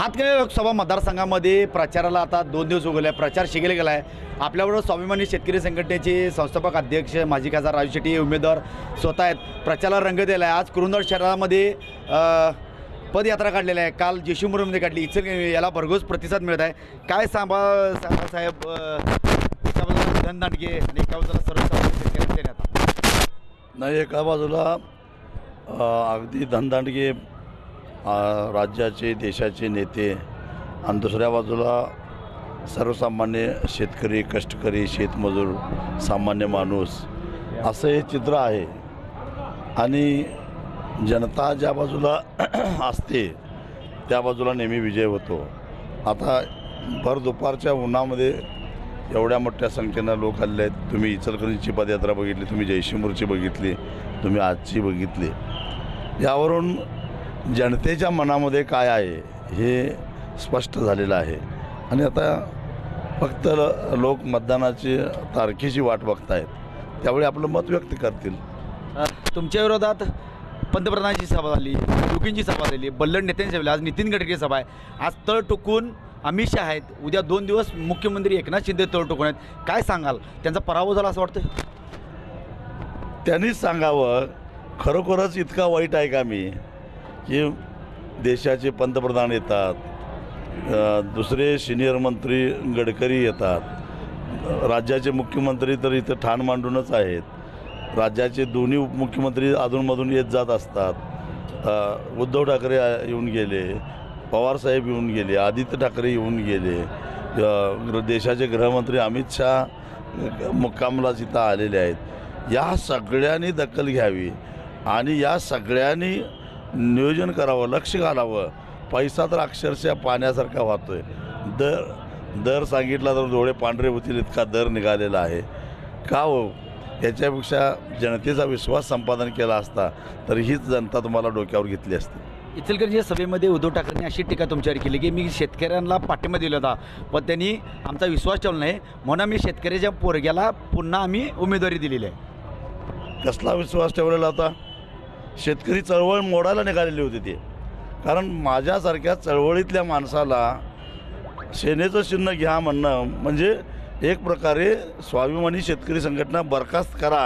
हातकणंगले लोकसभा मतदारसंघामध्ये प्रचाराला आता 2 दिवस उगवले आहे, प्रचार शिगेला गेला आहे। आपल्याबरोबर स्वाभिमानी शेतकरी संघटनेचे संस्थापक अध्यक्ष माजी खासदार राजू शेट्टी उमेदवार स्वतः आहेत। प्रचाराला रंग दिला आहे। आज कुरुंदवाड शहरामध्ये पदयात्रा काढलेली आहे, काल जेशुमूरमध्ये काढली, इचलकरंजी याला भरघोस प्रतिसाद मिळत आहे। काय साहेब धनदांडगे आणि एका बाजूला सर्वसामान्य शेतकऱ्यांचे नेता नाही, एका बाजूला अगदी धनदांडगे राज्याचे देशाचे नेते आणि दुसऱ्या बाजूला सर्वसामान्य शेतकरी, कष्टकरी, शेतमजूर, सामान्य माणूस असं हे चित्र आहे। आणि जनता ज्या बाजूला असते त्या बाजूला नेहमी विजय होतो। आता भर दुपारच्या उन्हामध्ये एवढ्या मोठ्या संख्येनं लोक आले आहेत। तुम्ही इचलकरंजीची पदयात्रा बघितली, तुम्ही जयशिंगपूरची बघितली, तुम्ही आजची बघितली। यावरून जनतेच्या मनामध्ये काय आहे हे स्पष्ट झालेलं आहे। आणि आता फक्त लोक मतदानाची तारखेची वाट बघत आहेत, त्यावेळी आपलं मत व्यक्त करतील। तुमच्या विरोधात पंतप्रधानांची सभा झाली, योगींची सभा झाली, बल्लड नेत्यांची सभा, आज नितीन गडकरी सभा आहे, आज तळ टोकून अमित शहा आहेत, उद्या 2 दिवस मुख्यमंत्री एकनाथ शिंदे तळ टोकून आहेत। काय सांगाल, त्यांचा पराभव झाला असं वाटतं? त्यांनीच सांगावं, खरोखरच इतका वाईट आहे का मी की देशाचे पंतप्रधान येतात, दुसरे सिनियर मंत्री गडकरी येतात, राज्याचे मुख्यमंत्री तर इथं ठाण मांडूनच आहेत, राज्याचे दोन्ही उपमुख्यमंत्री अधूनमधून येत जात असतात। उद्धव ठाकरे येऊन गेले, पवारसाहेब येऊन गेले, आदित्य ठाकरे येऊन गेले, देशाचे गृहमंत्री अमित शहा मुक्कामला तिथं आलेले आहेत। या सगळ्यांनी दखल घ्यावी आणि या सगळ्यांनी नियोजन करावं, लक्ष घालावं। पैसा तर अक्षरशः पाण्यासारखा वाहतोय। दर सांगितला तर डोळे पांढरे होतील इतका दर निघालेला आहे। का हो, याच्यापेक्षा जनतेचा विश्वास संपादन केला असता तर हीच जनता तुम्हाला डोक्यावर घेतली असती। इचलकरंजी सभेमध्ये उद्धव ठाकरेंनी अशी टीका तुमच्यावर केली की मी शेतकऱ्यांना पाठिंबा दिला होता, पण त्यांनी आमचा विश्वास ठेवला नाही, म्हणून मी शेतकऱ्याच्या पोरग्याला पुन्हा आम्ही उमेदवारी दिलेली आहे। कसला विश्वास ठेवलेला होता? शेतकरी चळवळ मोडायला निघालेली होती ते। कारण माझ्यासारख्या चळवळीतल्या माणसाला सेनेचं चिन्ह घ्या म्हणणं म्हणजे एक प्रकारे स्वाभिमानी शेतकरी संघटना बरखास्त करा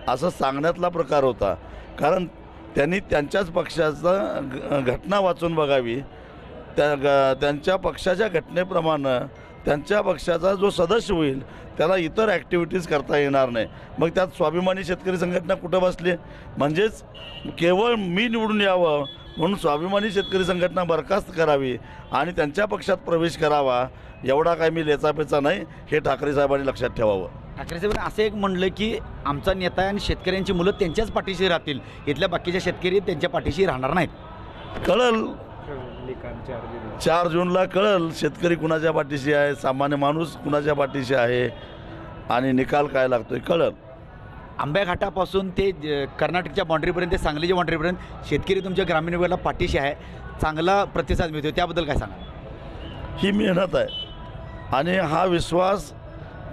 असं सांगण्यातला प्रकार होता। कारण त्यांनी त्यांच्याच पक्षाचं घटना वाचून बघावी, त्यांच्या पक्षाच्या घटनेप्रमाणे त्यांच्या पक्षाचा जो सदस्य होईल त्याला इतर ॲक्टिव्हिटीज करता येणार नाही। मग त्यात स्वाभिमानी शेतकरी संघटना कुठं बसली? म्हणजेच केवळ मी निवडून यावं म्हणून स्वाभिमानी शेतकरी संघटना बरखास्त करावी आणि त्यांच्या पक्षात प्रवेश करावा, एवढा काय मी लेचापेचा नाही, हे ठाकरे साहेबांनी लक्षात ठेवावं। ठाकरे साहेबांनी असं एक म्हणलं की आमचा नेता आणि शेतकऱ्यांची मुलं त्यांच्याच पाठीशी राहतील, इथल्या बाकीच्या शेतकरी त्यांच्या पाठीशी राहणार नाहीत। कळल 4 जूनला कळल शेतकरी कुणाच्या पाठीशी आहे, सामान्य माणूस कुणाच्या पाठीशी आहे आणि निकाल काय लागतोय कळल। आंब्या घाटापासून ते कर्नाटकच्या बाँड्रीपर्यंत, ते सांगलीच्या बाँड्रीपर्यंत शेतकरी तुमच्या ग्रामीण विभागाला पाठीशी आहे, चांगला प्रतिसाद मिळतो, त्याबद्दल काय सांगा? ही मेहनत आहे आणि हा विश्वास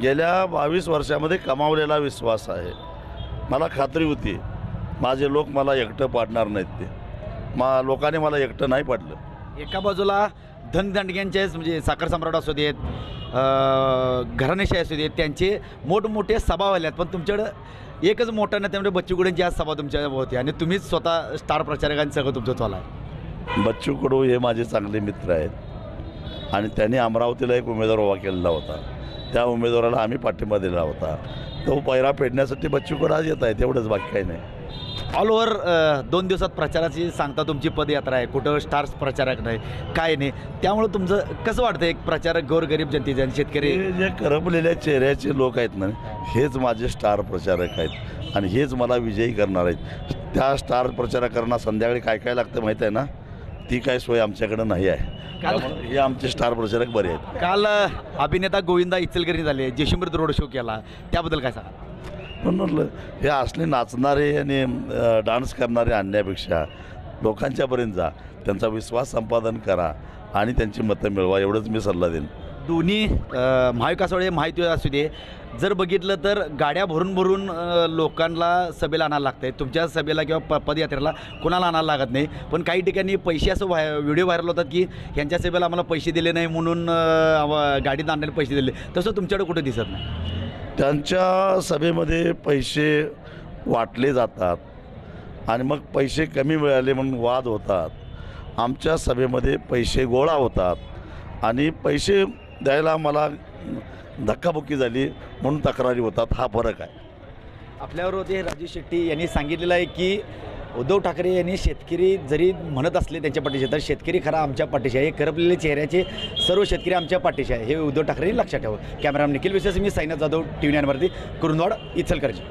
गेल्या 22 वर्षामध्ये कमावलेला विश्वास आहे। मला खात्री होती माझे लोक मला एकटं पाडणार नाहीत, ते लोकांनी मला एकटं नाही पाडलं। एका बाजूला धनदांडग्यांचे म्हणजे साखर सम्राट असू देत, घराणेशाही असू देत, त्यांचे मोठमोठे सभा व्हायला आहेत, पण तुमच्याकडं एकच मोठं ना, त्यामुळे बच्चू कडूंची आज सभा तुमच्या होती आणि तुम्हीच स्वतः स्टार प्रचारकांचं सगळं तुमचं चालू आहे। बच्चू कडू हे माझे चांगले मित्र आहेत आणि त्यांनी अमरावतीला एक उमेदवार उभा केलेला होता, त्या उमेदवाराला आम्ही पाठिंबा दिला होता। तो पैरा फेडण्यासाठी बच्चू कडू आज येत आहे, तेवढंच, बाकी काही नाही। ऑल ओव्हर 2 दिवसात प्रचाराची सांगता तुमची पदयात्रा आहे, कुठं स्टार्स प्रचारक नाही, काय नाही, त्यामुळं तुमचं कसं वाटतं एक प्रचारक गोरगरीब जनतेचे आणि शेतकरी? जे करपलेल्या चेहऱ्याचे लोक आहेत ना, हेच माझे स्टार प्रचारक आहेत आणि हेच मला विजयी करणार आहेत। त्या स्टार प्रचारकांना संध्याकाळी काय काय लागतं माहीत आहे ना, ती काय सोय आमच्याकडं नाही आहे, हे आमचे स्टार प्रचारक बरे आहेत। काल अभिनेता गोविंदा इचलकरंजी झाले, जेशुमूर रोड शो केला, त्याबद्दल काय सांगा? म्हणून हे असले नाचणारे आणि डान्स करणारे आणण्यापेक्षा लोकांच्यापर्यंत जा, त्यांचा विश्वास संपादन करा आणि त्यांची मतं मिळवा, एवढंच मी सल्ला देईन। दोन्ही महाविकासवाडी माहिती असू दे, जर बघितलं तर गाड्या भरून भरून लोकांना सभेला आणायला लागतं आहे. तुमच्या सभेला किंवा पदयात्रेला कोणाला आणायला लागत नाही, पण काही ठिकाणी पैसे असं व्हिडिओ व्हायरल होतात की ह्यांच्या सभेला आम्हाला पैसे दिले नाही म्हणून गाडीत आणलेले पैसे दिले. तसं तुमच्याकडे कुठे दिसत नाही. त्यांच्या सभेमध्ये पैसे वाटले जातात आणि मग पैसे कमी मिळाले म्हणून वाद होतात. आमच्या सभेमध्ये पैसे गोळा होतात आणि पैसे द्यायला मला धक्काबुक्की झाली म्हणून तक्रारी होतात. हा फरक आहे. आपल्यावर होते राजू शेट्टी यांनी सांगितलेलं आहे की उद्धव ठाकरे यांनी शेतकरी जरी म्हणत असले त्यांच्या पाठीशी, तर शेतकरी खरा आमच्या पाठीशी आहे. करपलेले चेहऱ्याचे सर्व शेतकरी आमच्या पाठीशी आहे, हे उद्धव ठाकरेंनी लक्षात ठेवावं. कॅमेरामॅन निखिल विशेष, मी साईनाथ जाधव, TV 9 वरती, कुरुंदवाड, इचलकरंजी.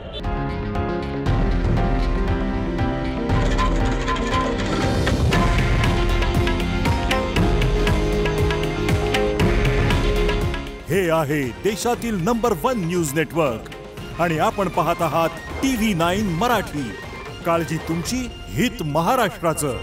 हे आहे देशातील नंबर 1 न्यूज नेटवर्क आणि आपण पाहत आहात TV 9 मराठी. काळजी तुमची, हित महाराष्ट्राचं.